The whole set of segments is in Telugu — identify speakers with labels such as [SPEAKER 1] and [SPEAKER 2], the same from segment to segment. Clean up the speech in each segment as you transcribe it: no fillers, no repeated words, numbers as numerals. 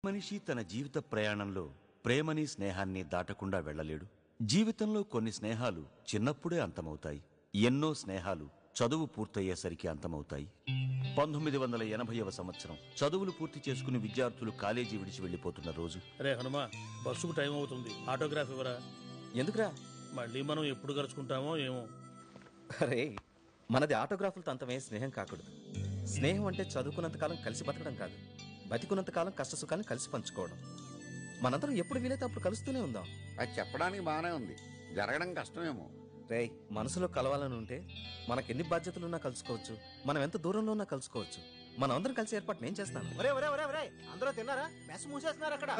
[SPEAKER 1] మనిషి తన జీవిత ప్రయాణంలో ప్రేమని స్నేహాన్ని దాటకుండా వెళ్ళలేడు. జీవితంలో కొన్ని స్నేహాలు చిన్నప్పుడే అంతమవుతాయి. ఎన్నో స్నేహాలు చదువు పూర్తయ్యేసరికి అంతమవుతాయి. 1980వ సంవత్సరం చదువులు పూర్తి చేసుకుని విద్యార్థులు కాలేజీ విడిచి వెళ్లిపోతున్న రోజు.
[SPEAKER 2] రే హనుమా, బస్సుకు టైం అవుతుంది, ఆటోగ్రాఫ్ ఇవ్వరా.
[SPEAKER 3] ఎందుకురా?
[SPEAKER 2] మళ్ళీ మనం ఎప్పుడు కలుసుకుంటామో ఏమో.
[SPEAKER 3] అరే, మనది ఆటోగ్రాఫులతో అంతమే స్నేహం కాకూడదు. స్నేహం అంటే చదువుకున్నంతకాలం కలిసి బతకడం కాదు, బతికున్నంతకాలం కష్టసుఖాన్ని కలిసి పంచుకోవడం. మనందరం ఎప్పుడు వీలైతే అప్పుడు కలుస్తూనే ఉందాం.
[SPEAKER 4] అది చెప్పడానికి బానే ఉంది, జరగడం కష్టమేమో.
[SPEAKER 3] రే, మనసులో కలవాలని ఉంటే మనకెన్ని బాధ్యతలున్నా కలుసుకోవచ్చు, మనం ఎంత దూరంలో ఉన్నా కలుసుకోవచ్చు. మనం అందరం కలిసి ఏర్పాటు నేను చేస్తాను.
[SPEAKER 5] ఒరే ఒరే ఒరే ఒరే, అందరూ తిన్నారా? మెస్ మూసేస్తున్నారు అక్కడ.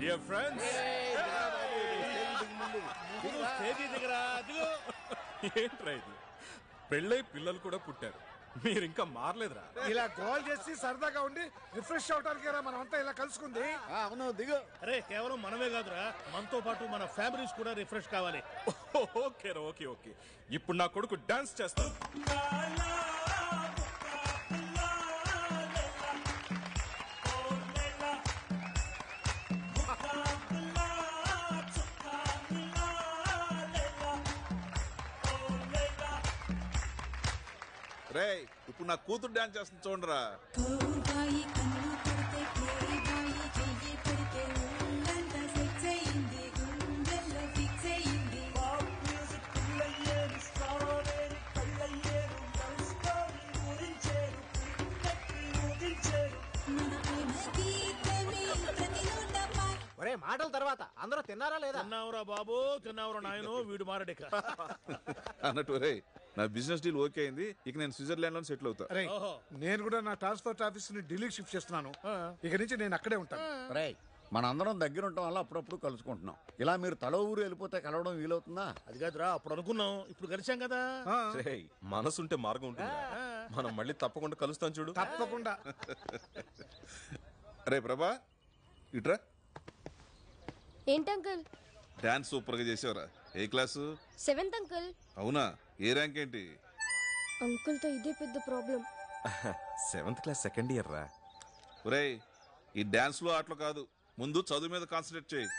[SPEAKER 6] Dear friends, ఏంట్రా ఇది? పెళ్ళై పిల్లలు కూడా పుట్టారు, మీరు ఇంకా మారలేదురా.
[SPEAKER 7] ఇలా గోల్ చేసి సరదాగా ఉండి రిఫ్రెష్ అవటానికి మనం అంతా ఇలా కలుసుకుంది.
[SPEAKER 4] అవును, దిగు.
[SPEAKER 2] అరే, కేవలం మనమే కాదురా, మనతో పాటు మన ఫ్యామిలీస్ కూడా రిఫ్రెష్ కావాలి.
[SPEAKER 6] ఓకే ఓకే ఓకే, ఇప్పుడు నా కొడుకు డాన్స్ చేస్తాను. రే, ఇప్పుడు నా కూతురు డాన్స్ చేస్తుంది చూడరా.
[SPEAKER 5] ఒరే, మాటల తర్వాత అందరూ తిన్నారా లేదా?
[SPEAKER 2] తిన్నావురా బాబు, తిన్నావురా నాయను, వీడు మారడిక.
[SPEAKER 6] అన్నట్టు రే, నా బిజినెస్ డీల్ ఓకే అయింది, ఇక నేను స్విట్జర్లాండ్ లో సెటిల్ అవుతా.
[SPEAKER 7] నేను కూడా నా ట్రాన్స్పోర్ట్ ఆఫీస్ ని ఢిల్లీకి షిఫ్ట్ చేస్తున్నాను. ఇక నుంచి నేను అక్కడే ఉంటాను.
[SPEAKER 4] రేయ్, మనందరం దగ్గర ఉండటం వల్ల అప్పుడప్పుడు కలుసుకుంటున్నాం. ఇలా మీరు తల ఊరు వెళ్ళిపోతే కలవడం వీలవుతుందా?
[SPEAKER 2] అది కాదురా, అప్పుడు అనుకున్నాం, ఇప్పుడు కలిసాం కదా.
[SPEAKER 8] మనసుంటే మార్గం ఉంటుంది, మనం మళ్ళీ తప్పకుండా కలుస్తాం చూడు.
[SPEAKER 7] తప్పకుండా.
[SPEAKER 6] రే ప్రభా, ఇట్రా.
[SPEAKER 9] ఏంటంకుల్?
[SPEAKER 6] డాన్స్ సూపర్ గా చేసావురా. ఏ క్లాసు?
[SPEAKER 9] 7th uncle.
[SPEAKER 6] అవునా? ఏ ర్యాంక్ ఏంటి?
[SPEAKER 9] అంకుల్ తో ఇదే పెద్ద problem.
[SPEAKER 8] 7th class second year రా.
[SPEAKER 6] ఒరేయ్, ఈ డాన్స్ లో ఆటలు కాదు, ముందు చదువు మీద కాన్సన్ట్రేట్ చేయి.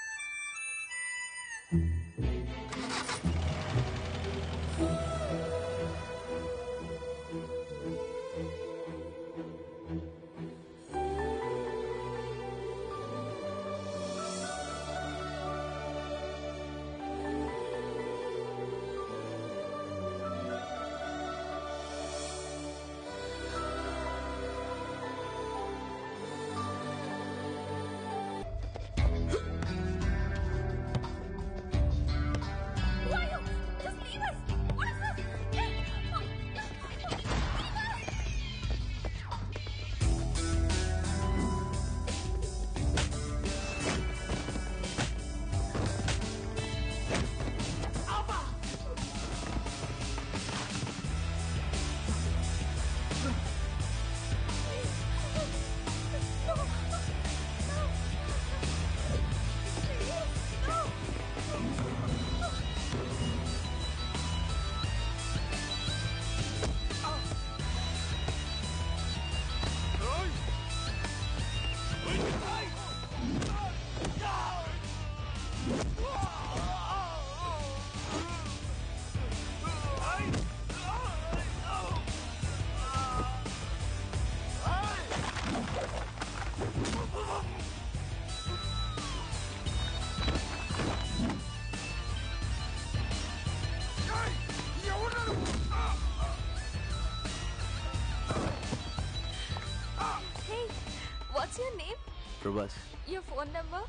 [SPEAKER 9] What's your name?
[SPEAKER 1] Prabhas.
[SPEAKER 9] Your phone number?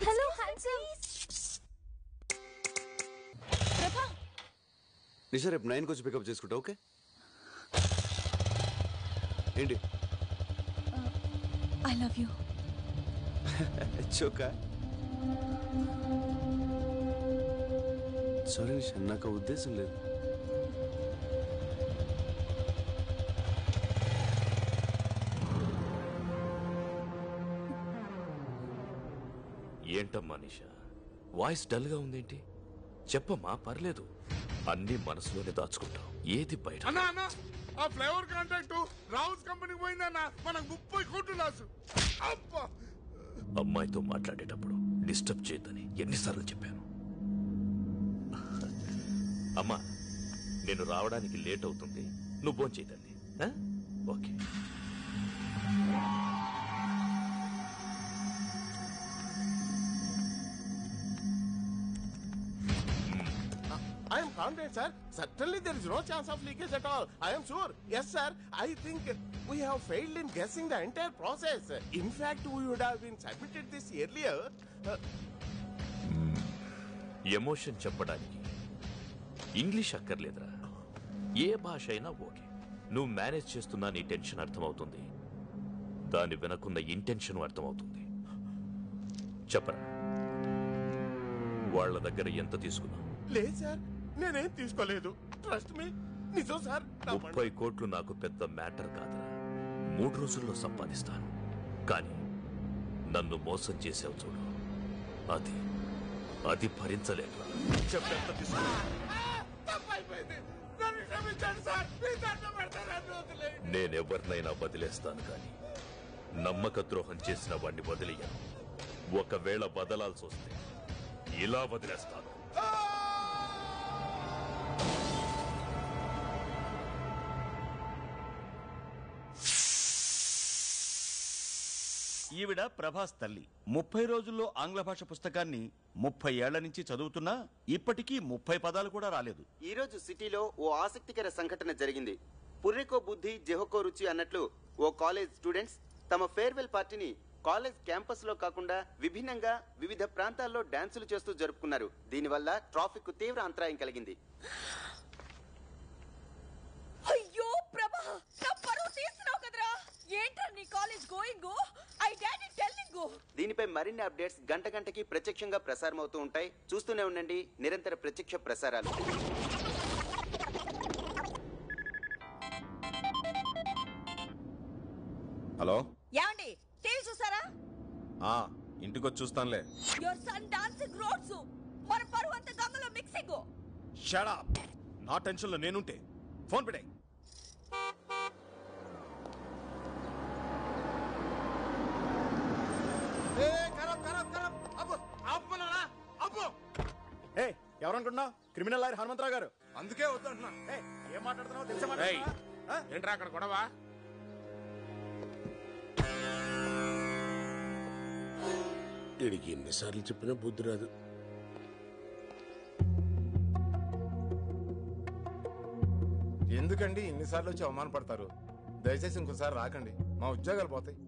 [SPEAKER 9] Hello, handsome. Prabha.
[SPEAKER 10] నిషా, రేపు 9 వచ్చి పికప్ చేసుకుంటా. ఓకే? ఏంటి?
[SPEAKER 9] I love you.
[SPEAKER 10] చోకా. సారీ నిషా, నాకు ఉద్దేశం లేదు.
[SPEAKER 8] ఏంటమ్మా నిషా,
[SPEAKER 11] వాయిస్ డల్ గా ఉందేంటి? చెప్పమ్మా, పర్లేదు. అన్ని మనసులోనే దాచుకుంటాం, ఏది బయట.
[SPEAKER 7] అన్నా అన్నా ఆ ఫ్లేవర్ కాంట్రాక్ట్ రావుస్ కంపెనీకి పోయిందన్నా, మనకు 30 కోట్లు లాసు. అబ్బా,
[SPEAKER 11] అమ్మాయితో మాట్లాడేటప్పుడు డిస్టర్బ్ చేయొద్దని ఎన్నిసార్లు చెప్పాను. అమ్మా, నేను రావడానికి లేట్ అవుతుంది, నువ్వు భోంచేయి తల్లి. Okay.
[SPEAKER 12] I am confident, sir. Certainly there is no chance of leakage at all. I am sure. Yes, sir. I think we have failed in guessing the entire process. In fact, we would have been submitted this earlier.
[SPEAKER 11] Emotion చెప్పడానికి ఇంగ్లీష్ అక్కర్లేదురా, ఏ భాష అయినా ఓకే. నువ్వు మేనేజ్ చేస్తున్నా నీ టెన్షన్ అర్థమవుతుంది, దాని వెనకున్న ఇంటెన్షన్ అర్థమవుతుంది. చెప్పరా, వాళ్ళ దగ్గర ఎంత తీసుకున్నావు?
[SPEAKER 12] లేదు సార్, నేనేం తీసుకోలేదు. ట్రస్ట్ మీ, నిజం సార్.
[SPEAKER 11] 30 కోట్లు నాకు పెద్ద మ్యాటర్ కాదురా, 3 రోజుల్లో సంపాదిస్తాను. కానీ నన్ను మోసం చేసావు చూడు, అది భరించలేదురా. చెప్పెంత తీసుకున్నావు? నేనెవరినైనా వదిలేస్తాను, కానీ నమ్మక ద్రోహం చేసిన వాడిని వదిలేయను. ఒకవేళ వదలాల్సి వస్తే ఇలా వదిలేస్తాను.
[SPEAKER 1] ఈవిడ ప్రభాస్ తల్లి. 30 రోజుల్లో ఆంగ్ల భాష పుస్తకాన్ని 30 ఏళ్ల నుంచి చదువుతున్నా ఇప్పటికీ 30 పదాలు కూడా రాలేదు.
[SPEAKER 13] ఈ రోజు సిటీలో ఓ ఆసక్తికర సంఘటన జరిగింది. పుర్రెకో బుద్ధి జెహోకో రుచి అన్నట్లు ఓ కాలేజ్ స్టూడెంట్స్ తమ ఫేర్వెల్ పార్టీని కాలేజ్ క్యాంపస్ లో కాకుండా విభిన్నంగా వివిధ ప్రాంతాల్లో డాన్సులు చేస్తూ జరుపుకున్నారు. దీనివల్ల ట్రాఫిక్ కు తీవ్ర అంతరాయం కలిగింది.
[SPEAKER 14] అయ్యో ప్రభా, నా పరువు తీస్తున్నావు కదరా. ఏంట్రా నీ college going? I daddy telling.
[SPEAKER 13] దీనిపై మరిన్ని అప్డేట్స్ గంట గంటకి ప్రత్యక్షంగా ప్రసారం అవుతూ ఉంటాయి. చూస్తూనే ఉండండి నిరంతర ప్రత్యక్ష ప్రసారాలు.
[SPEAKER 8] హలో,
[SPEAKER 14] యాండి టీవీ చూసారా?
[SPEAKER 8] ఇంటికొచ్చి చూస్తానులే.
[SPEAKER 14] యువర్ సన్ డాన్సింగ్ రోడ్స్, మన పరువు అంతా గంగలో మిక్సింగ్.
[SPEAKER 6] Shut up. నా టెన్షన్ లో నేనుంటే ఫోన్ పెట్టే.
[SPEAKER 4] ఎవరనుకుంటున్నావు? క్రిమినల్ లాయర్ హనుమంతరావు గారు.
[SPEAKER 7] అందుకే వద్దంటున్నా.
[SPEAKER 4] ఏం మాట్లాడుతున్నావు తెలుసా?
[SPEAKER 12] ఏంట్రా అక్కడ గొడవ?
[SPEAKER 2] వీడికి ఎన్నిసార్లు చెప్పినా బుద్ధి రాదు.
[SPEAKER 12] ఎందుకండి ఇన్నిసార్లు వచ్చి అవమానపడతారు? దయచేసి ఇంకోసారి రాకండి, మా ఉద్యోగాలు పోతాయి.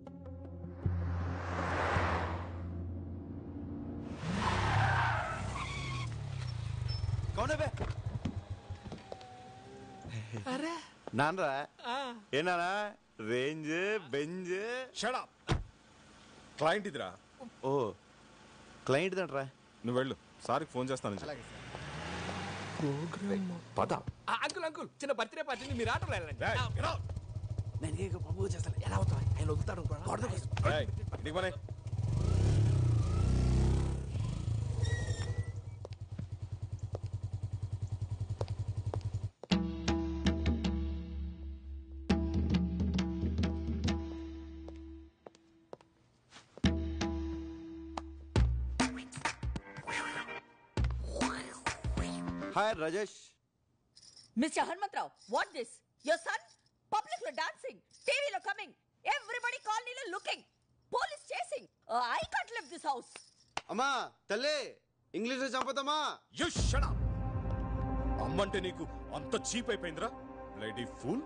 [SPEAKER 4] నాన్నరా ఏనానా range Benz.
[SPEAKER 6] Shut up. Client ఇదిరా.
[SPEAKER 4] ఓ క్లయింట్ దంట్రా.
[SPEAKER 8] నువ్వు వెళ్ళు, సార్కి ఫోన్ చేస్తాను.
[SPEAKER 6] పద.
[SPEAKER 5] అంకుల్ అంకుల్, చిన్న బర్త్డే పార్టీని మీరు ఆటోలో వెళ్ళండి. నేను బాబు చేస్తాను. ఎలా అవుతా ఆయన వదులుతాడు.
[SPEAKER 4] Hi Rajesh.
[SPEAKER 14] Mister Hanumantharao, what this? Your son public లో డాన్సింగ్, టీవీలో కమింగ్, ఎవ్రీబడి కాలనీలో looking, police chasing. I can't leave this house.
[SPEAKER 10] అమ్మా తల్లి, ఇంగ్లీష్ లో చంపుతామా?
[SPEAKER 6] You shut up. అమ్మంటే నీకు అంత చీప్ అయిపోయిందిరా లేడీ ఫూల్.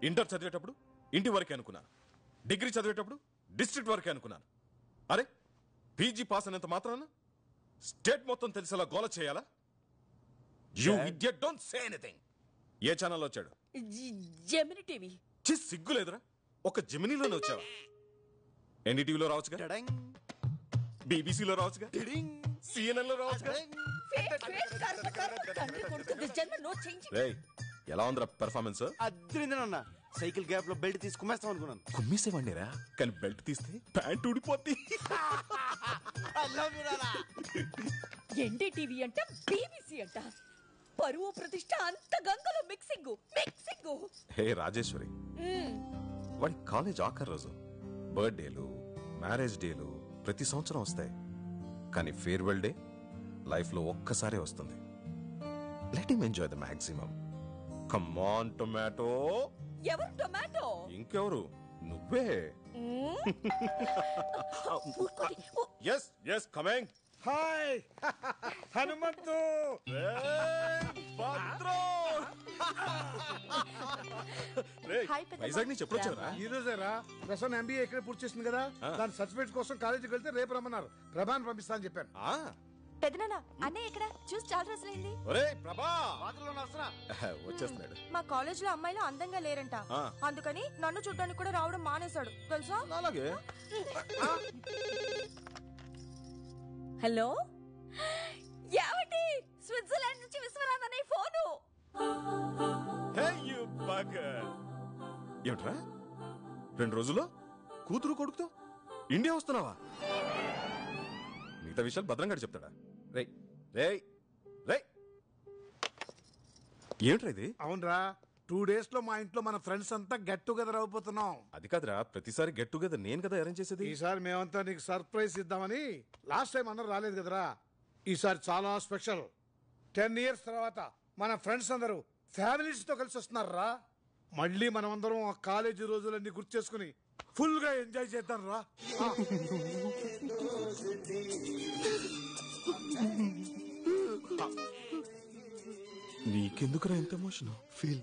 [SPEAKER 6] ఇంటర్ చదివేటప్పుడు ఇంటి వరకే అనుకున్నాను, డిగ్రీ చదివేటప్పుడు డిస్ట్రిక్ట్ వరకే అనుకున్నాను. అరే పీజీ పాస్ అయినంత మాత్రాన స్టేట్ మొత్తం తెలిసేలా గోల చేయాలా? You idiot, don't say anything. ఏ ఛానల్లో వచ్చాడు?
[SPEAKER 14] Gemini TV.
[SPEAKER 6] సిగ్గులేదురా, ఒక జెమినీలోనే వచ్చావా? ఎన్డీటీవీలో రావచ్చుగా, బీబీసీలో రావచ్చుగా, సిఎన్ఎన్ లో రావచ్చుగా. ఎలా ఉందిరా పెర్ఫార్మెన్స్?
[SPEAKER 10] అద్దరిందనన్నా. సైకిల్ గ్యాప్ లో బెల్ట్ తీసి కుమ్మేస్తాం అనుకున్నాను.
[SPEAKER 6] కుమ్మేసేవాడిరా, కానీ బెల్ట్ తీస్తే ప్యాంట్ ఊడిపోద్ది.
[SPEAKER 14] ఎన్డీటీవీ అంట, బీబీసీ అంట, పరువు ప్రతిష్ట అంత గంగలో మిక్సింగ్.
[SPEAKER 6] హే రాజేశ్వరి, వాడి కాలేజ్ ఆఖరి రోజు. బర్త్డేలు, మ్యారేజ్ డేలు ప్రతి సంవత్సరం వస్తాయి, కానీ ఫేర్వెల్ డే లైఫ్ లో ఒక్కసారే వస్తుంది. Let him enjoy the maximum. Come on tomato.
[SPEAKER 14] ఎవరు టొమాటో?
[SPEAKER 6] ఇంకెవరు, నువ్వే. Yes yes coming.
[SPEAKER 2] Hi Hanumanthu.
[SPEAKER 6] Vizag నుంచి ఎప్పుడు వచ్చారా?
[SPEAKER 2] ఈ రోజేరా. ప్రసన్న ఎంబీఏ ఇక్కడే పూర్తి చేసింది కదా, దాని సర్టిఫికేట్ కోసం కాలేజీకి వెళ్తే రేపు రమ్మన్నారు. ప్రభాని పంపిస్తా అని చెప్పాను.
[SPEAKER 9] పెదనాన్న అన్నయ్య ఇక్కడ చూసి చాలా రోజులైంది.
[SPEAKER 6] వచ్చేస్తున్నాడు.
[SPEAKER 9] మా కాలేజ్ లో అమ్మాయిలు అందంగా లేరంట, అందుకని నన్ను చూడడానికి కూడా రావడం మానేశాడు తెలుసా.
[SPEAKER 6] అలాగే.
[SPEAKER 14] హలో, ఏమిటి? స్విట్జర్లాండ్ నుంచి విశ్వనాథ్ అనే ఫోను.
[SPEAKER 6] ఏమిట్రా 2 రోజుల్లో కూతురు కొడుకుతో ఇండియా వస్తున్నావా? మిగతా విషయాలు భద్రంగా చెప్తాడా? రేయ్ రేయ్ రేయ్, ఏమిట్రా ఇది?
[SPEAKER 2] అవునరా, 2 days లో మా ఇంట్లో మన ఫ్రెండ్స్ అంతా గెట్ టుగెదర్ అయిపోతున్నాం.
[SPEAKER 6] అది కాదురా, ప్రతిసారి గెట్ టుగెదర్ నేను కదా అరేంజ్ చేసేది.
[SPEAKER 2] ఈసారి మేమంతా నీకు సర్ప్రైజ్ ఇద్దామని. లాస్ట్ టైం అందరూ రాలేదు కదరా, ఈసారి చాలా స్పెషల్. 10 years తర్వాత మన ఫ్రెండ్స్ అందరూ ఫ్యామిలీస్ తో కలిసి వస్తున్నారా. మళ్ళీ మనం అందరం ఆ కాలేజీ రోజులన్నీ గుర్తు చేసుకుని ఫుల్ గా ఎంజాయ్ చేద్దాం రా.
[SPEAKER 6] నీకెందుకురా ఎంత ఎమోషన్?
[SPEAKER 15] ఫీల్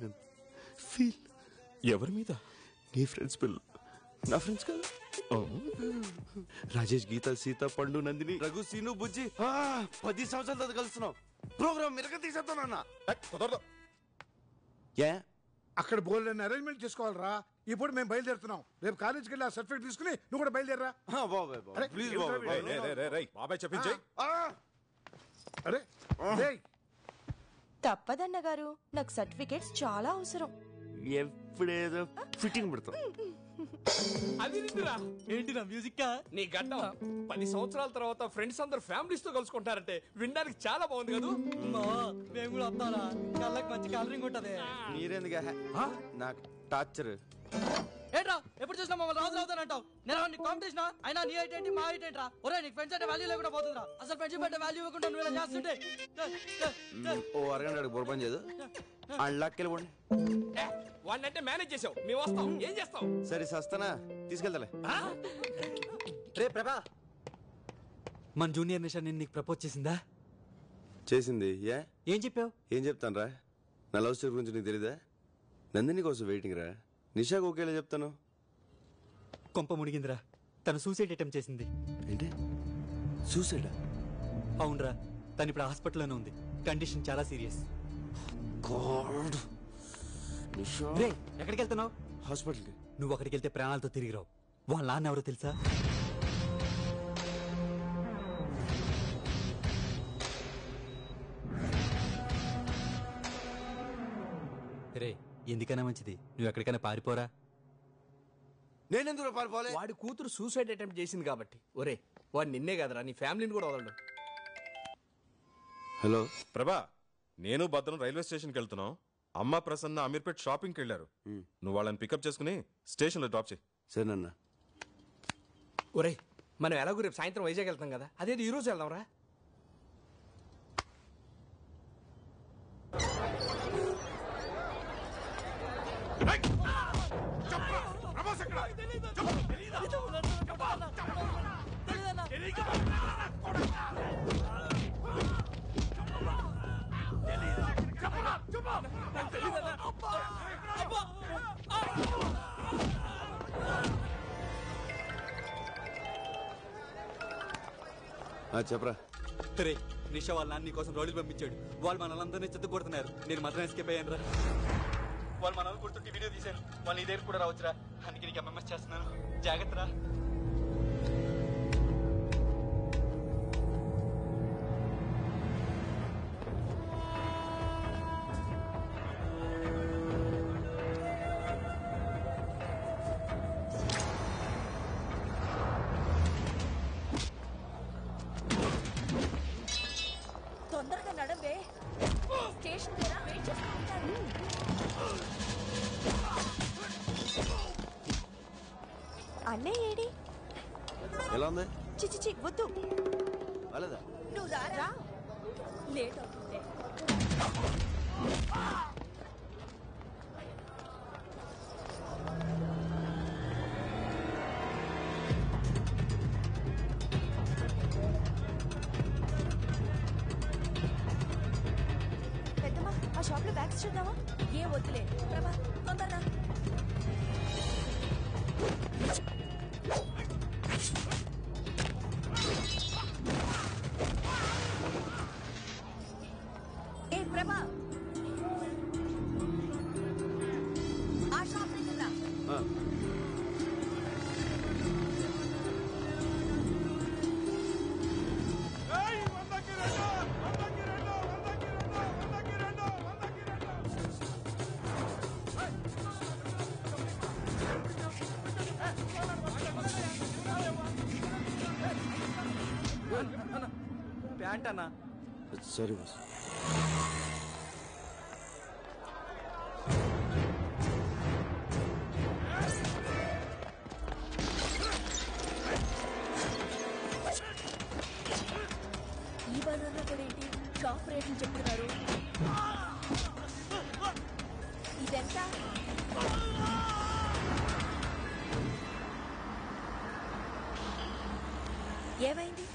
[SPEAKER 6] ఎవరి మీద?
[SPEAKER 15] నీ ఫ్రెండ్స్ పిల్లలు. నా ఫ్రెండ్స్ కదా, రాజేష్, గీత, సీత, పండు, నందిని, రఘు, సీను, బుజ్జి.
[SPEAKER 10] 10 సంవత్సరాల తర్వాత కలుస్తున్నాం. ప్రోగ్రామ్ మిరక తీసేస్తానన్నా.
[SPEAKER 6] కుదరదు.
[SPEAKER 10] ఏ
[SPEAKER 2] అక్కడ బోల్డ్ అరేంజ్మెంట్ చేసుకోవాలరా. ఇప్పుడు మేము బయలుదేరుతున్నాం. రేపు కాలేజీకి వెళ్ళి ఆ సర్టిఫికేట్ తీసుకుని నువ్వు కూడా బయలుదేరరా.
[SPEAKER 10] ప్లీజ్
[SPEAKER 6] బాబాయ్ చెప్పించే.
[SPEAKER 2] అరే
[SPEAKER 9] తప్పదన్న గారు, నాకు సర్టిఫికేట్స్ చాలా అవసరం.
[SPEAKER 10] ఎప్పుడేదో ఫిట్టింగ్ పెడతాం.
[SPEAKER 5] అది నిండురా. ఏంటి నా మ్యూజిక్ నీ గడ్డం. 10 సంవత్సరాల తర్వాత ఫ్రెండ్స్ అందరు ఫ్యామిలీస్ తో కలుసుకుంటారంటే వినడానికి చాలా బాగుంది కదా.
[SPEAKER 16] మేము కూడా వస్తారా? కళ్ళకి మంచి కలరింగ్ ఉంటది.
[SPEAKER 10] మీరెందుగా నాకు టార్చర్.
[SPEAKER 16] ఏంట్రా ఎప్పుడు చూసినా మమ్మల్ని రాజు అవుతానంటావు? నేను కాంపిటీషన్ అయినా నీ హైట్ ఏంటి మా హైట్ ఏంట్రా? ఒరే నీకు ఫ్రెండ్స్ అంటే వాల్యూ లేకుండా పోతుందిరా. అసలు ఫ్రెండ్షిప్ అంటే వాల్యూ ఇవ్వకుండా నువ్వు ఇలా చేస్తుంటే.
[SPEAKER 10] ఓ అరగంట బుర్ర పని చేయదు. అళ్ళకెళ్ళి
[SPEAKER 5] వాడినంటే మేనేజ్ చేసావు, మేము వస్తాం. ఏం చేస్తావు?
[SPEAKER 10] సరే సస్తానా, తీసుకెళ్తాలే.
[SPEAKER 16] రే ప్రభా, మన జూనియర్ నిషా నేను నీకు ప్రపోజ్ చేసిందా?
[SPEAKER 10] చేసింది.
[SPEAKER 16] ఏం చెప్పావు?
[SPEAKER 10] ఏం చెప్తాను రా, నా లవ్ స్టోరీ గురించి నీకు తెలీదా? నందిని కోసం వెయిటింగ్ రా. నిషాకు ఒకేలా చెప్తాను.
[SPEAKER 16] కొంప మునిగిందిరా, తను సూసైడ్ అటెంప్ట్ చేసింది.
[SPEAKER 10] ఏంటి సూసైడా?
[SPEAKER 16] అవునరా, తను ఇప్పుడు హాస్పిటల్లోనే ఉంది. కండిషన్ చాలా సీరియస్. ఎక్కడికి వెళ్తున్నావు?
[SPEAKER 10] హాస్పిటల్కి.
[SPEAKER 16] నువ్వు అక్కడికి వెళ్తే ప్రాణాలతో తిరిగి రావు. వాళ్ళ నాన్న ఎవరో తెలుసా? రే, ఎందుకైనా మంచిది నువ్వు ఎక్కడికైనా పారిపోరా.
[SPEAKER 10] నేనెందుకు పారిపోలే?
[SPEAKER 5] వాడి కూతురు సూసైడ్ అటెంప్ట్ చేసింది కాబట్టి. ఒరే, వాడు నిన్నే కదరా, నీ ఫ్యామిలీని కూడా వదలడు.
[SPEAKER 10] హలో
[SPEAKER 6] ప్రభా, నేను భద్రం రైల్వే స్టేషన్కి వెళ్తున్నాం. అమ్మ ప్రసన్న అమీర్పేట్ షాపింగ్కి వెళ్ళారు. నువ్వు వాళ్ళని పికప్ చేసుకుని స్టేషన్లో డ్రాప్ చేయి.
[SPEAKER 10] సరేనన్నా.
[SPEAKER 5] ఒరే, మనం ఎలాగో రేపు సాయంత్రం వైజాగ్ వెళ్తాం కదా, అదేది ఈ రోజు వెళ్దాంరా.
[SPEAKER 10] చెప్పరా.
[SPEAKER 16] రే, నిషా వాళ్ళ నాన్న కోసం రోడ్లు పంపించాడు. వాళ్ళు మనల్ని చెత్త కొడుతున్నారు. నేను మాత్రం ఎస్కేప్ అయ్యాను రా. వాళ్ళు మనల్ని కొడుతుంటే వీడియో తీశాను. వాళ్ళు నీ దగ్గర కూడా రావచ్చురా. అందుకే నీకు ఎంఎంఎస్ చేస్తున్నాను. జాగ్రత్త రా.
[SPEAKER 10] ఎలా ఉంది?
[SPEAKER 9] చిచి వద్దు.
[SPEAKER 10] బాలేదా?
[SPEAKER 14] నువ్వు రా. లేట్ అవుతుంది.
[SPEAKER 9] పెద్దమ్మా ఆ షాప్ లో బ్యాగ్స్ చూద్దామా?
[SPEAKER 14] ఏం వద్దులే ప్రభా తొందరగా. ఏ ప్రభా ఆ షాప్ దగ్గర
[SPEAKER 16] ప్యాంట్ అన్నా.
[SPEAKER 10] Sorry boss.
[SPEAKER 14] ఈ బజార్లో కూడా ఏంటి షాప్ రేట్లు చెప్తున్నారు. ఇదెంత? ఏమైంది?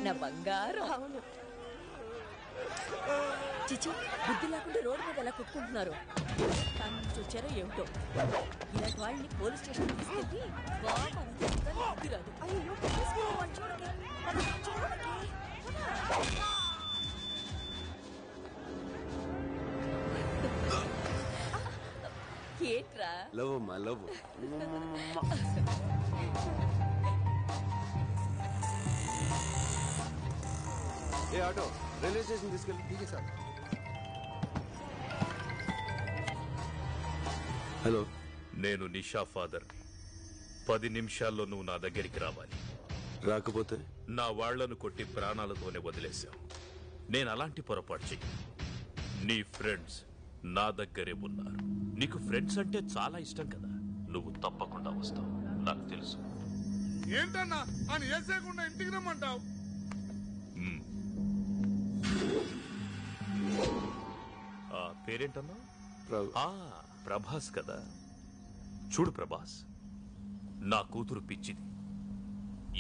[SPEAKER 14] నా బంగారం.
[SPEAKER 9] అవును.
[SPEAKER 14] చిచ్చు బుద్ధి లేకుండా రోడ్డు మీద ఎలా కొట్టుకుంటున్నారు. దాని నుంచి వచ్చారో ఏమిటో. ఇలాంటి వాళ్ళని పోలీస్ స్టేషన్ తీసుకెళ్ళి బాగా బుద్ధి రాదు.
[SPEAKER 9] అయ్యో తీసుకోవాలి చూడకే.
[SPEAKER 14] ఏంట్రా?
[SPEAKER 10] లవ్ అమ్మా లవ్. ఏ ఆటో రైల్వే స్టేషన్ తీసుకెళ్ళి. సార్. హలో,
[SPEAKER 11] నేను నిషా ఫాదర్. 10 నిమిషాల్లో నువ్వు నా దగ్గరికి రావాలి.
[SPEAKER 10] రాకపోతే
[SPEAKER 11] నా వాళ్లను కొట్టి ప్రాణాలతోనే వదిలేశావు. నేను అలాంటి పొరపాటు చెయ్యి. నీ ఫ్రెండ్స్ నా దగ్గరే ఉన్నారు. నీకు ఫ్రెండ్స్ అంటే చాలా ఇష్టం కదా. నువ్వు తప్పకుండా వస్తావు, నాకు తెలుసు.
[SPEAKER 7] ఏంటన్నా అని వేసేయకుండా ఇంటికి రమ్మంటావు?
[SPEAKER 11] పేరేంటన్నా? ప్రభాస్ కదా. చూడు ప్రభాస్, నా కూతురు పిచ్చిది.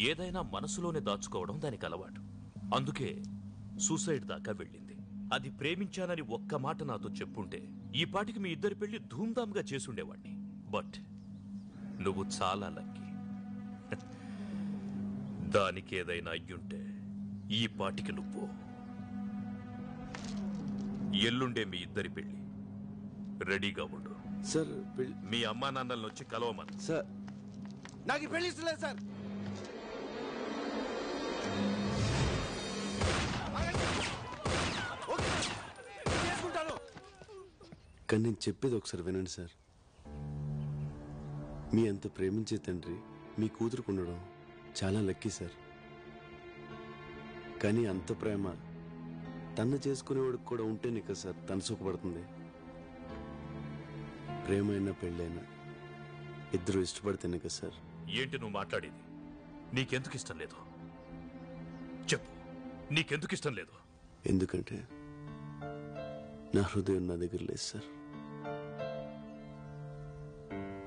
[SPEAKER 11] ఏదైనా మనసులోనే దాచుకోవడం దానికి అలవాటు. అందుకే సూసైడ్ దాకా వెళ్ళింది. అది ప్రేమించానని ఒక్క మాట నాతో చెప్పుంటే ఈ పాటికి మీ ఇద్దరి పెళ్లి ధూమ్ధామ్గా చేసుండేవాణ్ణి. బట్ నువ్వు చాలా లక్కీ. దానికి ఏదైనా అయ్యుంటే ఈ పాటికి నువ్వు. ఎల్లుండే మీ ఇద్దరి పెళ్లి. రెడీగా ఉండు.
[SPEAKER 10] సార్
[SPEAKER 11] మీ అమ్మా నాన్నలను వచ్చి కలవమని.
[SPEAKER 10] సార్ నాకు పెళ్లి ఇష్టం లేదు సార్. కానీ నేను చెప్పేది ఒకసారి వినండి సార్. మీ అంత ప్రేమించే తండ్రి మీ కూతురుకు ఉండడం చాలా లక్కీ సార్. కానీ అంత ప్రేమ తను చేసుకునేవాడికి కూడా ఉంటేనే కదా సార్ తను సుఖపడుతుంది. ప్రేమైనా పెళ్ళైనా ఇద్దరు ఇష్టపడితేనే కదా సార్.
[SPEAKER 11] ఏంటి నువ్వు మాట్లాడేది? నీకెందుకు ఇష్టం లేదు చెప్పు. నీకెందుకు ఇష్టం లేదు?
[SPEAKER 10] ఎందుకంటే నా హృదయం నా దగ్గర లేదు సార్.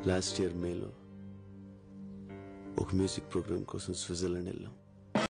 [SPEAKER 10] లాస్ట్ ఇయర్ మేలో ఒక మ్యూజిక్ ప్రోగ్రామ్ కోసం స్విట్జర్లాండ్ వెళ్ళాం.